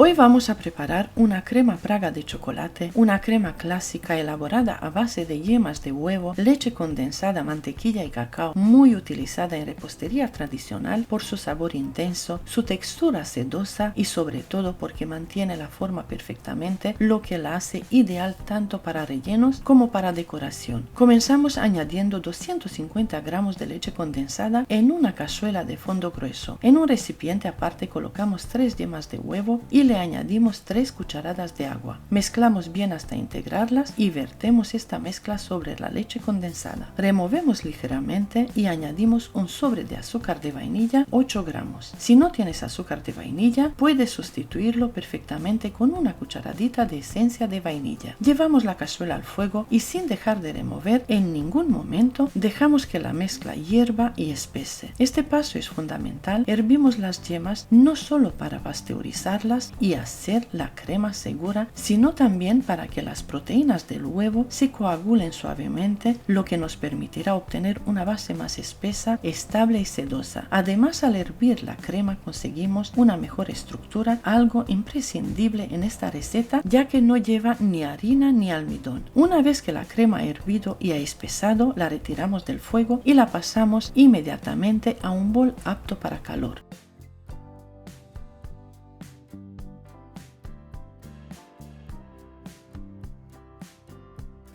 Hoy vamos a preparar una crema Praga de chocolate, una crema clásica elaborada a base de yemas de huevo, leche condensada, mantequilla y cacao, muy utilizada en repostería tradicional por su sabor intenso, su textura sedosa y sobre todo porque mantiene la forma perfectamente, lo que la hace ideal tanto para rellenos como para decoración. Comenzamos añadiendo 250 gramos de leche condensada en una cazuela de fondo grueso. En un recipiente aparte colocamos 3 yemas de huevo y le añadimos 3 cucharadas de agua. Mezclamos bien hasta integrarlas y vertemos esta mezcla sobre la leche condensada. Removemos ligeramente y añadimos un sobre de azúcar de vainilla, 8 gramos. Si no tienes azúcar de vainilla, puedes sustituirlo perfectamente con una cucharadita de esencia de vainilla. Llevamos la cazuela al fuego y sin dejar de remover en ningún momento, dejamos que la mezcla hierva y espese. Este paso es fundamental. Hervimos las yemas no solo para pasteurizarlas y hacer la crema segura, sino también para que las proteínas del huevo se coagulen suavemente, lo que nos permitirá obtener una base más espesa, estable y sedosa. Además, al hervir la crema conseguimos una mejor estructura, algo imprescindible en esta receta ya que no lleva ni harina ni almidón. Una vez que la crema ha hervido y ha espesado, la retiramos del fuego y la pasamos inmediatamente a un bol apto para calor.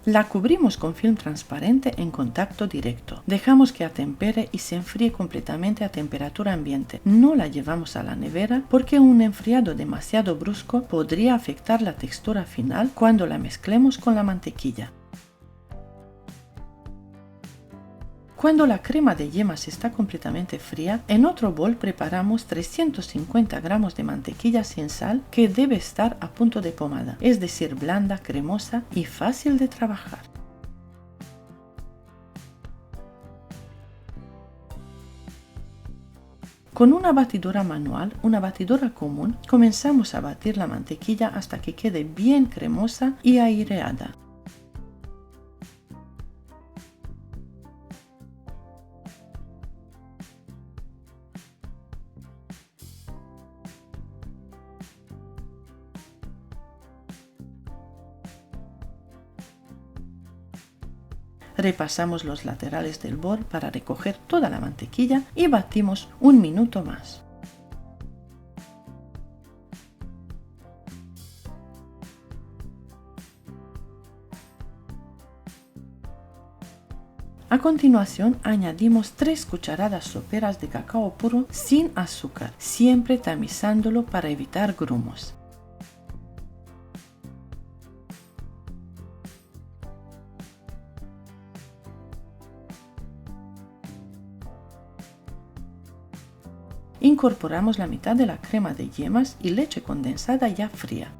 La cubrimos con film transparente en contacto directo. Dejamos que atempere y se enfríe completamente a temperatura ambiente. No la llevamos a la nevera porque un enfriado demasiado brusco podría afectar la textura final cuando la mezclemos con la mantequilla. Cuando la crema de yemas está completamente fría, en otro bol preparamos 350 gramos de mantequilla sin sal que debe estar a punto de pomada, es decir, blanda, cremosa y fácil de trabajar. Con una batidora manual, una batidora común, comenzamos a batir la mantequilla hasta que quede bien cremosa y aireada. Repasamos los laterales del bol para recoger toda la mantequilla y batimos un minuto más. A continuación añadimos 3 cucharadas soperas de cacao puro sin azúcar, siempre tamizándolo para evitar grumos. Incorporamos la mitad de la crema de yemas y leche condensada ya fría.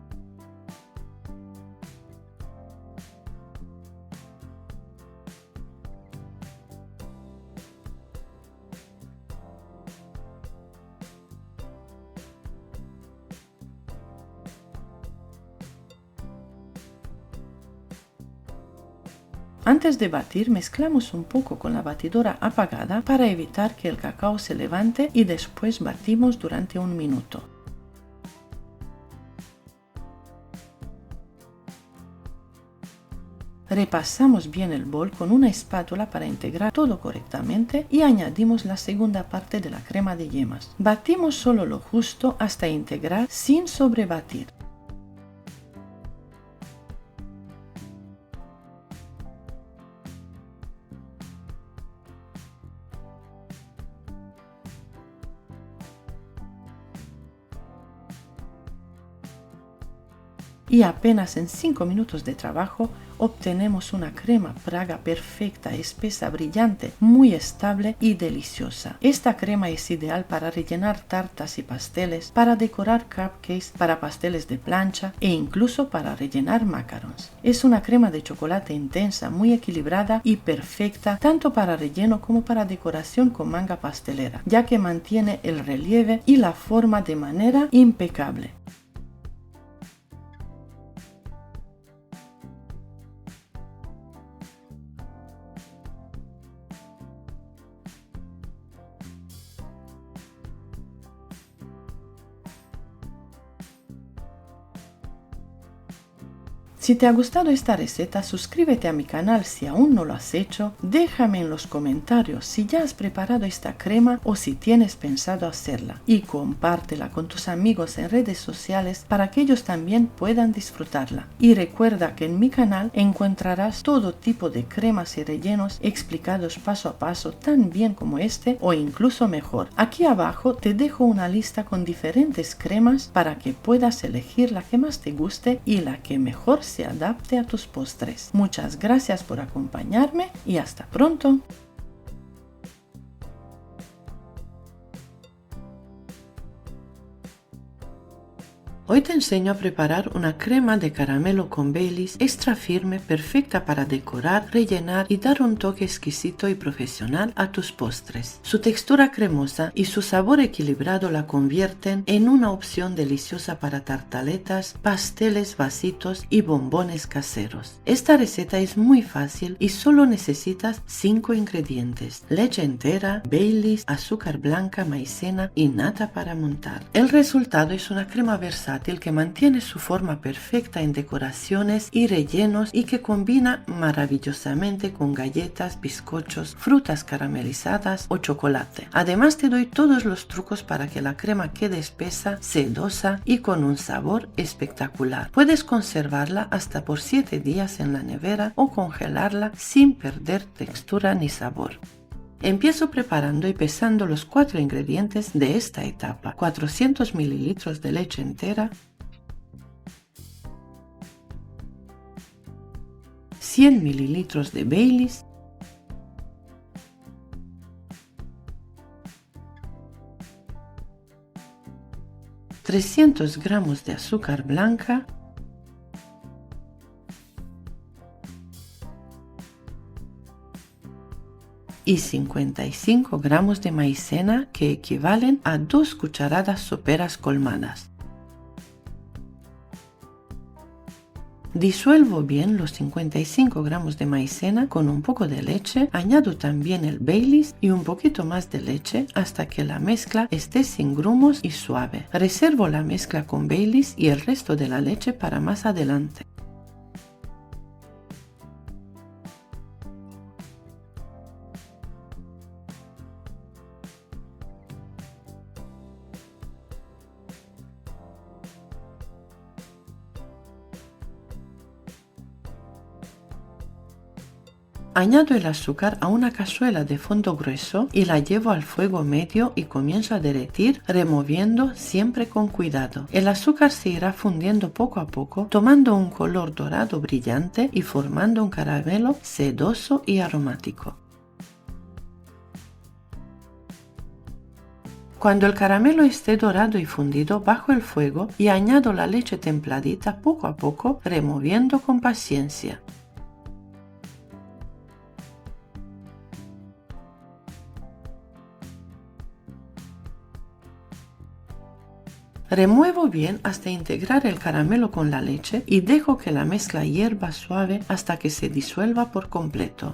Antes de batir, mezclamos un poco con la batidora apagada para evitar que el cacao se levante y después batimos durante un minuto. Repasamos bien el bol con una espátula para integrar todo correctamente y añadimos la segunda parte de la crema de yemas. Batimos solo lo justo hasta integrar sin sobrebatir. Y apenas en 5 minutos de trabajo obtenemos una crema Praga perfecta, espesa, brillante, muy estable y deliciosa. Esta crema es ideal para rellenar tartas y pasteles, para decorar cupcakes, para pasteles de plancha e incluso para rellenar macarons. Es una crema de chocolate intensa, muy equilibrada y perfecta tanto para relleno como para decoración con manga pastelera, ya que mantiene el relieve y la forma de manera impecable. Si te ha gustado esta receta, suscríbete a mi canal si aún no lo has hecho, déjame en los comentarios si ya has preparado esta crema o si tienes pensado hacerla y compártela con tus amigos en redes sociales para que ellos también puedan disfrutarla. Y recuerda que en mi canal encontrarás todo tipo de cremas y rellenos explicados paso a paso tan bien como este o incluso mejor. Aquí abajo te dejo una lista con diferentes cremas para que puedas elegir la que más te guste y la que mejor se adapte a tus postres. Muchas gracias por acompañarme y hasta pronto. Hoy te enseño a preparar una crema de caramelo con Baileys extra firme, perfecta para decorar, rellenar y dar un toque exquisito y profesional a tus postres. Su textura cremosa y su sabor equilibrado la convierten en una opción deliciosa para tartaletas, pasteles, vasitos y bombones caseros. Esta receta es muy fácil y solo necesitas 5 ingredientes: leche entera, Baileys, azúcar blanca, maicena y nata para montar. El resultado es una crema versátil que mantiene su forma perfecta en decoraciones y rellenos y que combina maravillosamente con galletas, bizcochos, frutas caramelizadas o chocolate. Además te doy todos los trucos para que la crema quede espesa, sedosa y con un sabor espectacular. Puedes conservarla hasta por 7 días en la nevera o congelarla sin perder textura ni sabor. Empiezo preparando y pesando los 4 ingredientes de esta etapa: 400 ml de leche entera, 100 ml de Baileys, 300 gramos de azúcar blanca, y 55 gramos de maicena, que equivalen a 2 cucharadas soperas colmadas. Disuelvo bien los 55 gramos de maicena con un poco de leche, añado también el Baileys y un poquito más de leche hasta que la mezcla esté sin grumos y suave. Reservo la mezcla con Baileys y el resto de la leche para más adelante. Añado el azúcar a una cazuela de fondo grueso y la llevo al fuego medio y comienzo a derretir, removiendo siempre con cuidado. El azúcar se irá fundiendo poco a poco, tomando un color dorado brillante y formando un caramelo sedoso y aromático. Cuando el caramelo esté dorado y fundido, bajo el fuego y añado la leche templadita poco a poco, removiendo con paciencia. Remuevo bien hasta integrar el caramelo con la leche y dejo que la mezcla hierva suave hasta que se disuelva por completo.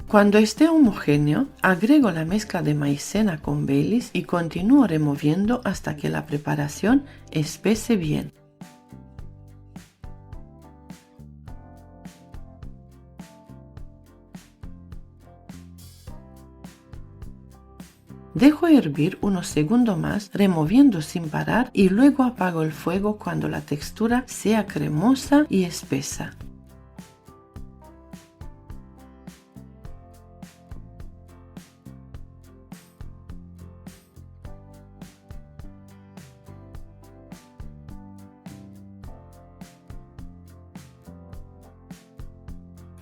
Cuando esté homogéneo, agrego la mezcla de maicena con Baileys y continúo removiendo hasta que la preparación espese bien. Dejo hervir unos segundos más, removiendo sin parar, y luego apago el fuego cuando la textura sea cremosa y espesa.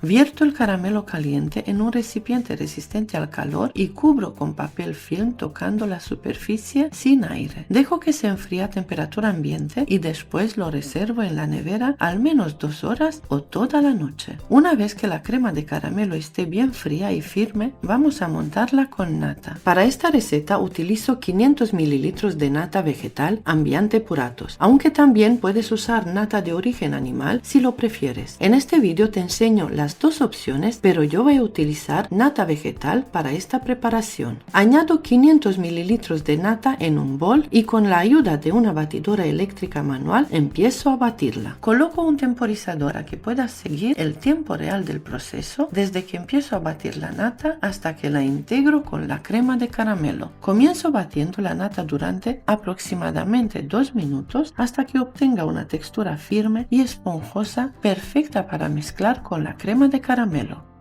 Vierto el caramelo caliente en un recipiente resistente al calor y cubro con papel film tocando la superficie sin aire. Dejo que se enfríe a temperatura ambiente y después lo reservo en la nevera al menos 2 horas o toda la noche. Una vez que la crema de caramelo esté bien fría y firme, vamos a montarla con nata. Para esta receta utilizo 500 ml de nata vegetal Ambiente Puratos, aunque también puedes usar nata de origen animal si lo prefieres. En este vídeo te enseño las dos opciones, pero yo voy a utilizar nata vegetal para esta preparación. Añado 500 ml de nata en un bol y con la ayuda de una batidora eléctrica manual empiezo a batirla. Coloco un temporizador a que puedas seguir el tiempo real del proceso desde que empiezo a batir la nata hasta que la integro con la crema de caramelo. Comienzo batiendo la nata durante aproximadamente 2 minutos hasta que obtenga una textura firme y esponjosa perfecta para mezclar con la crema de caramelo.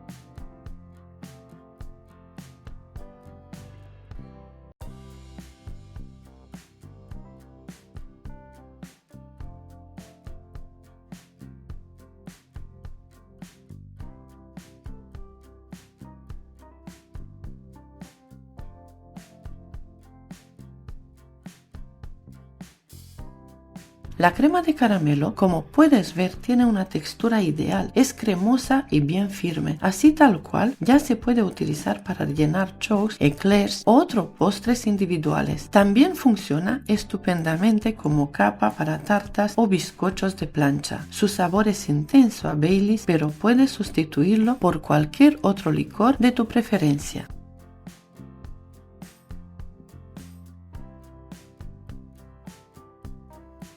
La crema de caramelo, como puedes ver, tiene una textura ideal, es cremosa y bien firme, así tal cual ya se puede utilizar para rellenar choux, eclairs o otros postres individuales. También funciona estupendamente como capa para tartas o bizcochos de plancha. Su sabor es intenso a Baileys, pero puedes sustituirlo por cualquier otro licor de tu preferencia.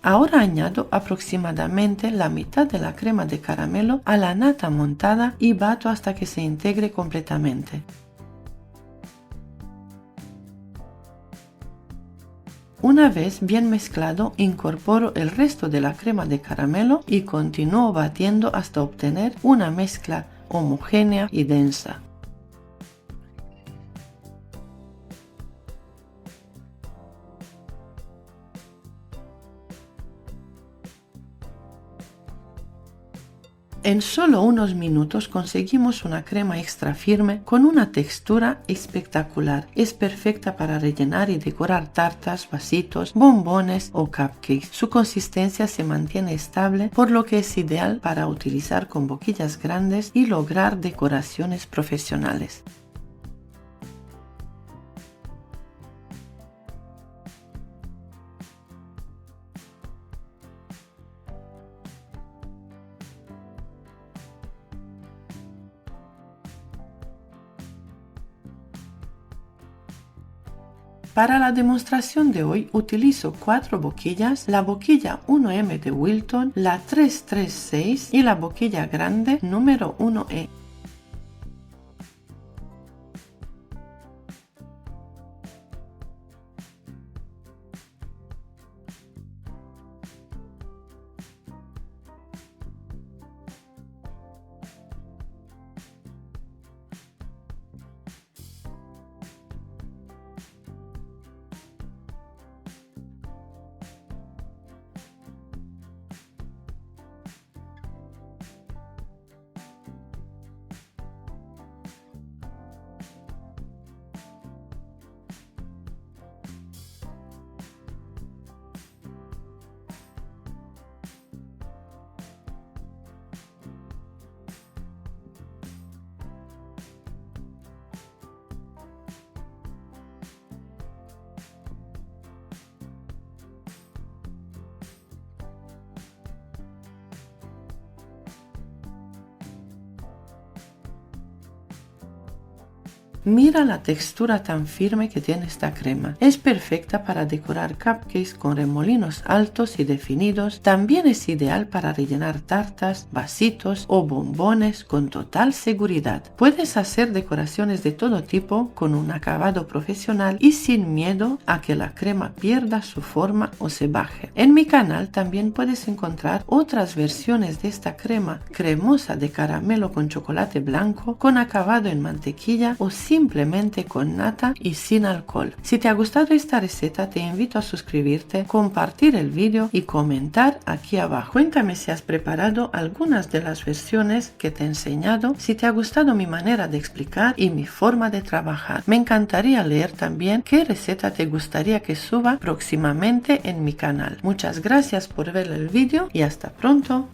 Ahora añado aproximadamente la mitad de la crema de caramelo a la nata montada y bato hasta que se integre completamente. Una vez bien mezclado, incorporo el resto de la crema de caramelo y continúo batiendo hasta obtener una mezcla homogénea y densa. En solo unos minutos conseguimos una crema extra firme con una textura espectacular. Es perfecta para rellenar y decorar tartas, vasitos, bombones o cupcakes. Su consistencia se mantiene estable, por lo que es ideal para utilizar con boquillas grandes y lograr decoraciones profesionales. Para la demostración de hoy utilizo 4 boquillas, la boquilla 1M de Wilton, la 336 y la boquilla grande número 1E. Mira la textura tan firme que tiene esta crema. Es perfecta para decorar cupcakes con remolinos altos y definidos. También es ideal para rellenar tartas, vasitos o bombones con total seguridad. Puedes hacer decoraciones de todo tipo con un acabado profesional y sin miedo a que la crema pierda su forma o se baje. En mi canal también puedes encontrar otras versiones de esta crema cremosa de caramelo con chocolate blanco con acabado en mantequilla o sin simplemente con nata y sin alcohol. Si te ha gustado esta receta, te invito a suscribirte, compartir el vídeo y comentar aquí abajo. Cuéntame si has preparado algunas de las versiones que te he enseñado, si te ha gustado mi manera de explicar y mi forma de trabajar. Me encantaría leer también qué receta te gustaría que suba próximamente en mi canal. Muchas gracias por ver el vídeo y hasta pronto.